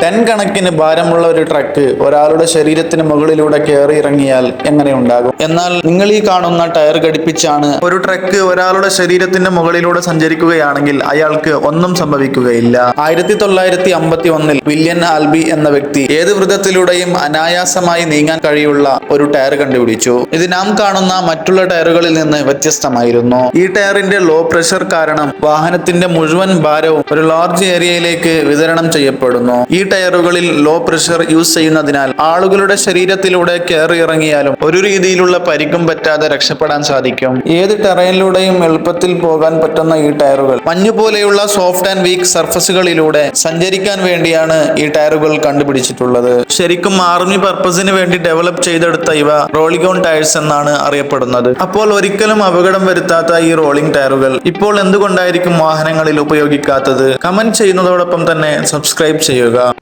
Ton കണക്കിന് ഭാരമുള്ള ഒരു ട്രക്ക് ഒരാളുടെ ശരീരത്തിന് മുകളിലൂടെ കയറി ഇറങ്ങിയാൽ എങ്ങനെ ഉണ്ടാകും? എന്നാൽ നിങ്ങൾ ഈ കാണുന്ന ടയർ ഘടിപ്പിച്ചാണ് ഒരു ട്രക്ക് ഒരാളുടെ ശരീരത്തിന്റെ മുകളിലൂടെ സഞ്ചരിക്കുകയാണെങ്കിൽ അയാൾക്ക് ഒന്നും സംഭവിക്കുകയില്ല. 1951 വില്യം ആൽബി എന്ന വ്യക്തി ഏത് വൃത്തത്തിലൂടെയും അനായാസമായി നീങ്ങാൻ കഴിയുള്ള ഒരു ടയർ കണ്ടുപിടിച്ചു. ഇത് നാം കാണുന്ന മറ്റുള്ള ടയറുകളിൽ നിന്ന് വ്യത്യസ്തമായിരുന്നു. ഈ ടയറിന്റെ ലോ പ്രഷർ കാരണം വാഹനത്തിന്റെ മുഴുവൻ ഭാരവും ഒരു ലാർജ് ഏരിയയിലേക്ക് വിതരണം ചെയ്യപ്പെടുന്നു. ഈ ടയറുകളിൽ ലോ പ്രഷർ യൂസ് ചെയ്യുന്നതിനാൽ ആളുകളുടെ ശരീരത്തിലൂടെ കയറി ഇറങ്ങിയാലും ഒരു രീതിയിലുള്ള പരിക്കും പറ്റാതെ രക്ഷപ്പെടാൻ സാധിക്കും. ഏത് ടെറൈനിലൂടെയും എളുപ്പത്തിൽ പോകാൻ പറ്റുന്ന ഈ ടയറുകൾ മഞ്ഞുപോലെയുള്ള സോഫ്റ്റ് ആൻഡ് വീക്ക് സർഫസുകളിലൂടെ സഞ്ചരിക്കാൻ വേണ്ടിയാണ് ഈ ടയറുകൾ കണ്ടുപിടിച്ചിട്ടുള്ളത്. ശരിക്കും ആർമി പർപ്പസിന് വേണ്ടി ഡെവലപ്പ് ചെയ്തെടുത്ത ഇവ റോളിംഗ് ഓൺ ടയർസ് എന്നാണ് അറിയപ്പെടുന്നത്. അപ്പോൾ ഒരിക്കലും അപകടം വരുത്താത്ത ഈ റോളിംഗ് ടയറുകൾ ഇപ്പോൾ എന്തുകൊണ്ടായിരിക്കും വാഹനങ്ങളിൽ ഉപയോഗിക്കാത്തത്? കമന്റ് ചെയ്യുന്നതോടൊപ്പം തന്നെ സബ്സ്ക്രൈബ് ചെയ്യുക.